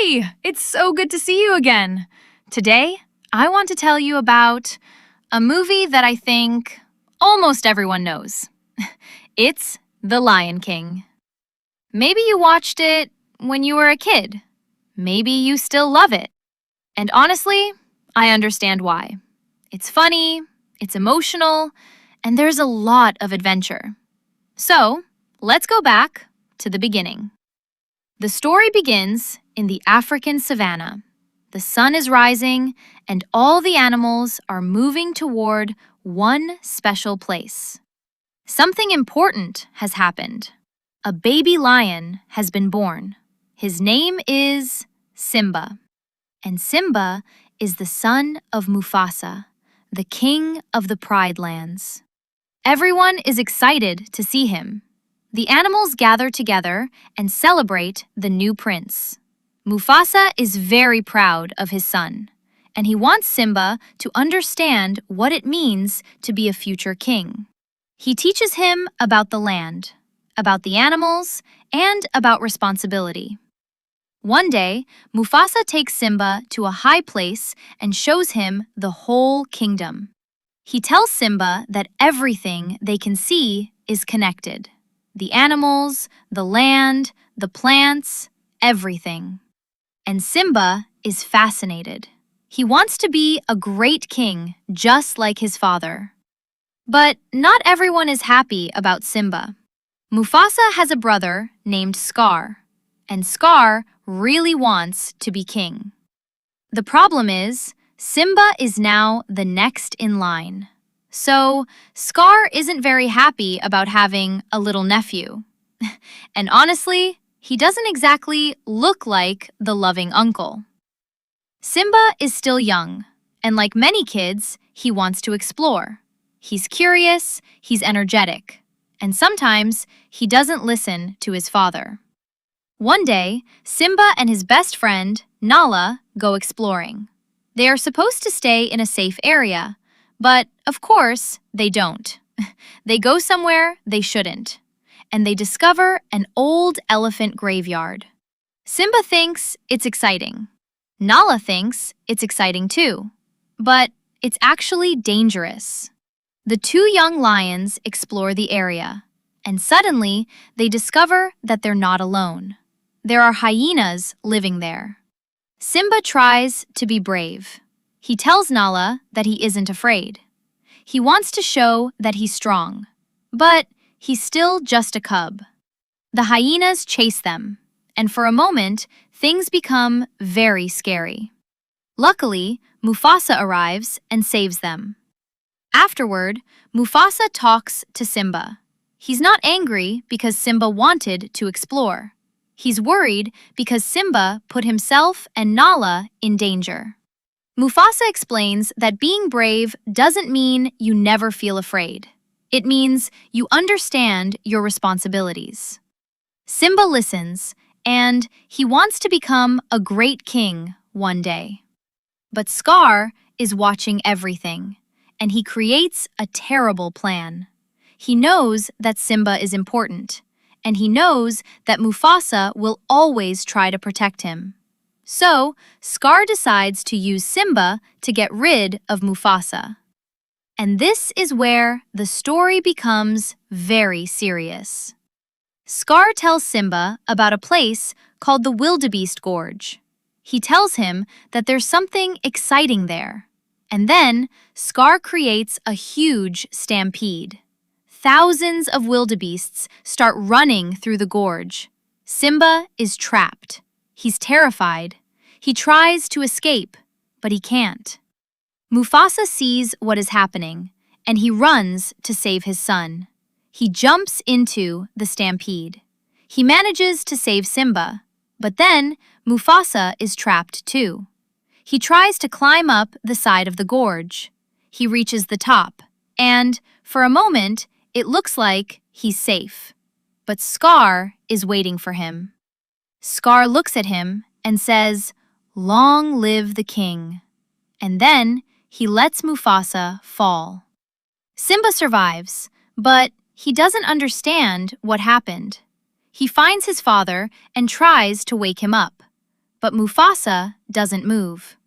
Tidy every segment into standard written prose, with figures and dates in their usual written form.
Hey, it's so good to see you again. Today, I want to tell you about a movie that I think almost everyone knows. It's The Lion King. Maybe you watched it when you were a kid. Maybe you still love it. And honestly, I understand why. It's funny, it's emotional, and there's a lot of adventure. So, let's go back to the beginning. The story begins in the African savanna. The sun is rising, and all the animals are moving toward one special place. Something important has happened. A baby lion has been born. His name is Simba. And Simba is the son of Mufasa, the king of the Pride Lands. Everyone is excited to see him. The animals gather together and celebrate the new prince. Mufasa is very proud of his son, and he wants Simba to understand what it means to be a future king. He teaches him about the land, about the animals, and about responsibility. One day, Mufasa takes Simba to a high place and shows him the whole kingdom. He tells Simba that everything they can see is connected. The animals, the land, the plants, everything. And Simba is fascinated. He wants to be a great king, just like his father. But not everyone is happy about Simba. Mufasa has a brother named Scar, and Scar really wants to be king. The problem is, Simba is now the next in line. So, Scar isn't very happy about having a little nephew. And honestly, he doesn't exactly look like the loving uncle. Simba is still young, and like many kids, he wants to explore. He's curious, he's energetic, and sometimes he doesn't listen to his father. One day, Simba and his best friend, Nala, go exploring. They are supposed to stay in a safe area, but, of course, they don't. They go somewhere they shouldn't, and they discover an old elephant graveyard. Simba thinks it's exciting. Nala thinks it's exciting too, but it's actually dangerous. The two young lions explore the area, and suddenly they discover that they're not alone. There are hyenas living there. Simba tries to be brave. He tells Nala that he isn't afraid. He wants to show that he's strong, but he's still just a cub. The hyenas chase them, and for a moment, things become very scary. Luckily, Mufasa arrives and saves them. Afterward, Mufasa talks to Simba. He's not angry because Simba wanted to explore. He's worried because Simba put himself and Nala in danger. Mufasa explains that being brave doesn't mean you never feel afraid. It means you understand your responsibilities. Simba listens, and he wants to become a great king one day. But Scar is watching everything, and he creates a terrible plan. He knows that Simba is important, and he knows that Mufasa will always try to protect him. So, Scar decides to use Simba to get rid of Mufasa. And this is where the story becomes very serious. Scar tells Simba about a place called the Wildebeest Gorge. He tells him that there's something exciting there. And then, Scar creates a huge stampede. Thousands of wildebeests start running through the gorge. Simba is trapped. He's terrified. He tries to escape, but he can't. Mufasa sees what is happening, and he runs to save his son. He jumps into the stampede. He manages to save Simba, but then Mufasa is trapped too. He tries to climb up the side of the gorge. He reaches the top, and, for a moment, it looks like he's safe. But Scar is waiting for him. Scar looks at him and says, "Long live the king." And then he lets Mufasa fall. Simba survives, but he doesn't understand what happened. He finds his father and tries to wake him up. But Mufasa doesn't move.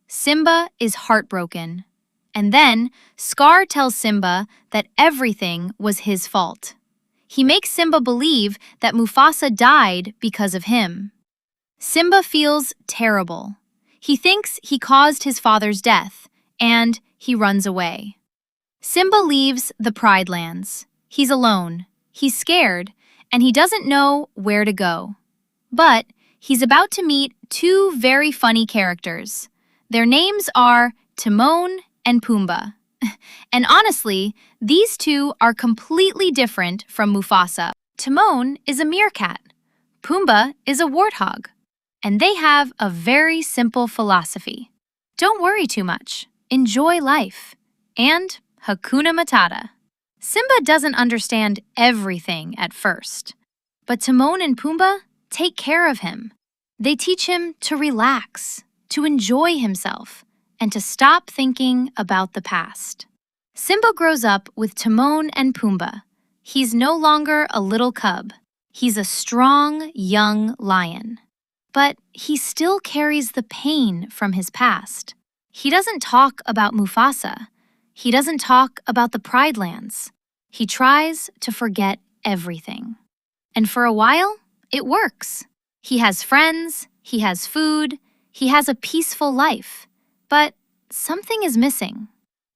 Simba is heartbroken. And then Scar tells Simba that everything was his fault. He makes Simba believe that Mufasa died because of him. Simba feels terrible. He thinks he caused his father's death, and he runs away. Simba leaves the Pride Lands. He's alone, he's scared, and he doesn't know where to go. But he's about to meet two very funny characters. Their names are Timon and Pumbaa. And honestly, these two are completely different from Mufasa. Timon is a meerkat. Pumbaa is a warthog. And they have a very simple philosophy. Don't worry too much. Enjoy life. And Hakuna Matata. Simba doesn't understand everything at first. But Timon and Pumbaa take care of him. They teach him to relax, to enjoy himself, and to stop thinking about the past. Simba grows up with Timon and Pumbaa. He's no longer a little cub. He's a strong, young lion. But he still carries the pain from his past. He doesn't talk about Mufasa. He doesn't talk about the Pride Lands. He tries to forget everything. And for a while, it works. He has friends, he has food, he has a peaceful life. But something is missing.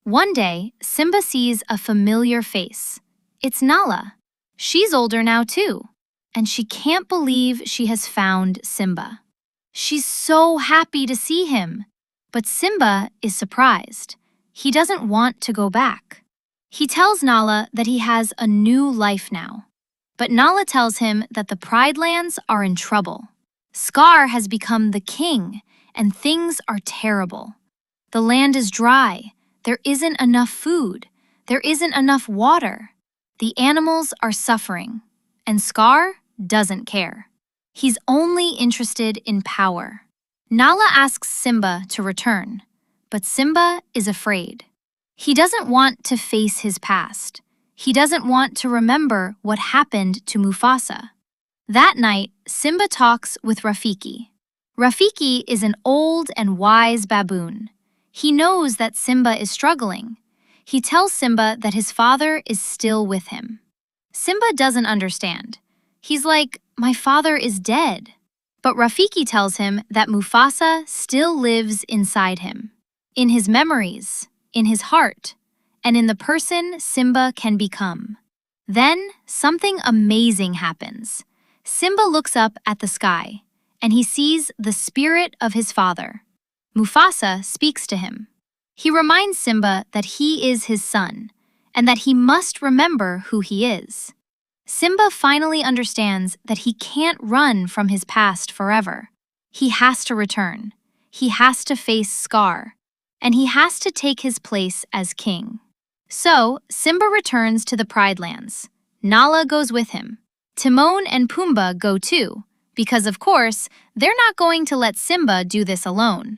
One day, Simba sees a familiar face. It's Nala. She's older now too, and she can't believe she has found Simba. She's so happy to see him. But Simba is surprised. He doesn't want to go back. He tells Nala that he has a new life now. But Nala tells him that the Pride Lands are in trouble. Scar has become the king, and things are terrible. The land is dry. There isn't enough food. There isn't enough water. The animals are suffering, and Scar doesn't care. He's only interested in power. Nala asks Simba to return, but Simba is afraid. He doesn't want to face his past. He doesn't want to remember what happened to Mufasa. That night, Simba talks with Rafiki. Rafiki is an old and wise baboon. He knows that Simba is struggling. He tells Simba that his father is still with him. Simba doesn't understand. He's like, "My father is dead." But Rafiki tells him that Mufasa still lives inside him, in his memories, in his heart, and in the person Simba can become. Then something amazing happens. Simba looks up at the sky, and he sees the spirit of his father. Mufasa speaks to him. He reminds Simba that he is his son, and that he must remember who he is. Simba finally understands that he can't run from his past forever. He has to return. He has to face Scar, and he has to take his place as king. So, Simba returns to the Pride Lands. Nala goes with him. Timon and Pumbaa go too, because of course, they're not going to let Simba do this alone.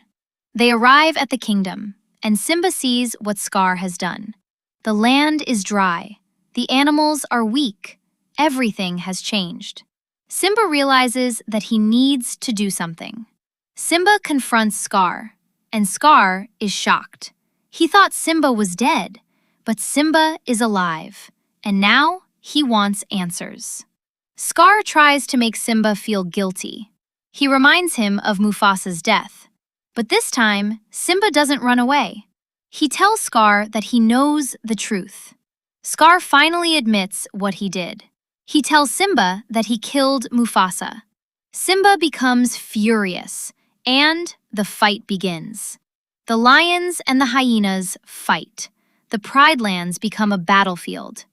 They arrive at the kingdom, and Simba sees what Scar has done. The land is dry. The animals are weak. Everything has changed. Simba realizes that he needs to do something. Simba confronts Scar, and Scar is shocked. He thought Simba was dead, but Simba is alive, and now he wants answers. Scar tries to make Simba feel guilty. He reminds him of Mufasa's death. But this time, Simba doesn't run away. He tells Scar that he knows the truth. Scar finally admits what he did. He tells Simba that he killed Mufasa. Simba becomes furious, and the fight begins. The lions and the hyenas fight. The Pride Lands become a battlefield.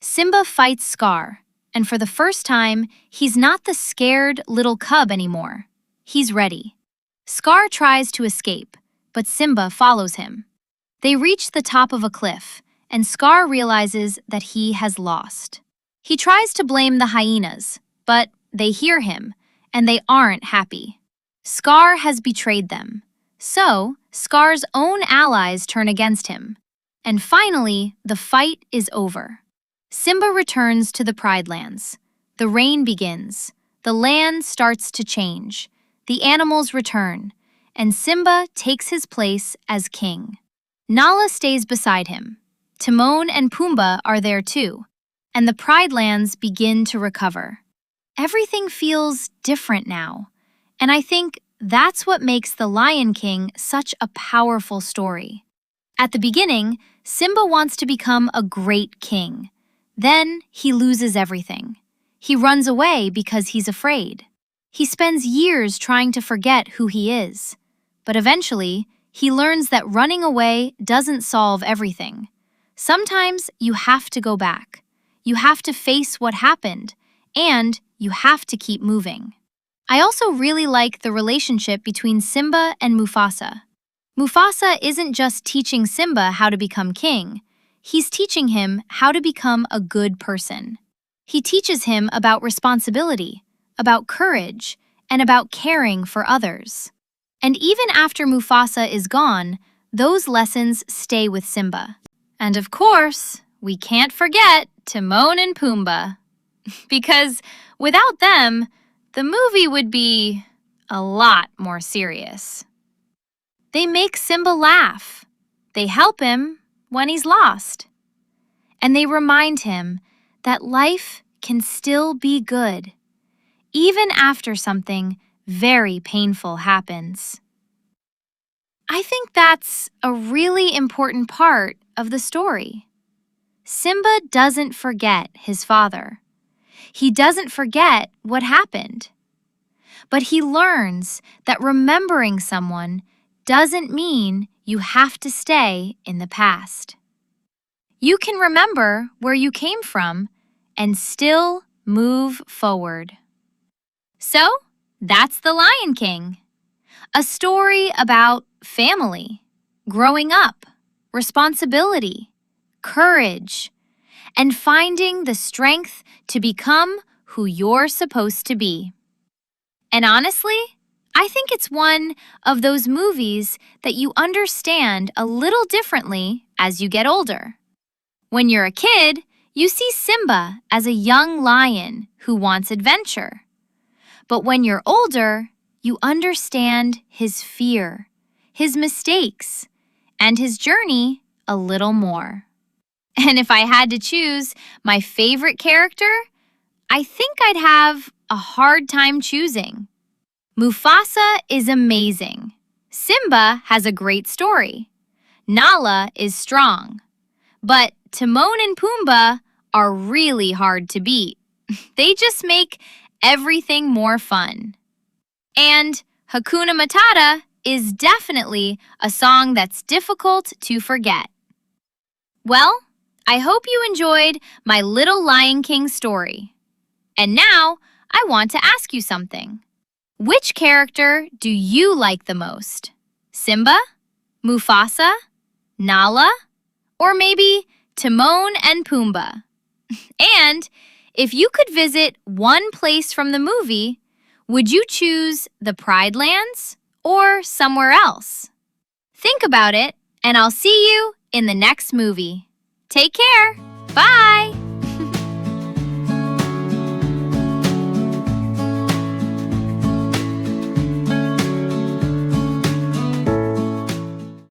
Simba fights Scar, and for the first time, he's not the scared little cub anymore. He's ready. Scar tries to escape, but Simba follows him. They reach the top of a cliff, and Scar realizes that he has lost. He tries to blame the hyenas, but they hear him, and they aren't happy. Scar has betrayed them. So, Scar's own allies turn against him. And finally, the fight is over. Simba returns to the Pride Lands. The rain begins. The land starts to change. The animals return, and Simba takes his place as king. Nala stays beside him. Timon and Pumbaa are there too, and the Pride Lands begin to recover. Everything feels different now, and I think that's what makes The Lion King such a powerful story. At the beginning, Simba wants to become a great king. Then he loses everything. He runs away because he's afraid. He spends years trying to forget who he is. But eventually, he learns that running away doesn't solve everything. Sometimes you have to go back. You have to face what happened, and you have to keep moving. I also really like the relationship between Simba and Mufasa. Mufasa isn't just teaching Simba how to become king. He's teaching him how to become a good person. He teaches him about responsibility, about courage, and about caring for others. And even after Mufasa is gone, those lessons stay with Simba. And of course, we can't forget Timon and Pumbaa. Because without them, the movie would be a lot more serious. They make Simba laugh. They help him when he's lost. And they remind him that life can still be good, even after something very painful happens. I think that's a really important part of the story. Simba doesn't forget his father. He doesn't forget what happened. But he learns that remembering someone doesn't mean you have to stay in the past. You can remember where you came from and still move forward. So, that's The Lion King. A story about family, growing up, responsibility, courage, and finding the strength to become who you're supposed to be. And honestly, I think it's one of those movies that you understand a little differently as you get older. When you're a kid, you see Simba as a young lion who wants adventure. But when you're older, you understand his fear, his mistakes, and his journey a little more. And if I had to choose my favorite character, I think I'd have a hard time choosing. Mufasa is amazing. Simba has a great story. Nala is strong. But Timon and Pumbaa are really hard to beat. They just make everything more fun. And Hakuna Matata is definitely a song that's difficult to forget. Well, I hope you enjoyed my little Lion King story. And now, I want to ask you something. Which character do you like the most? Simba? Mufasa? Nala? Or maybe Timon and Pumbaa? And if you could visit one place from the movie, would you choose the Pride Lands or somewhere else? Think about it, and I'll see you in the next movie. Take care. Bye!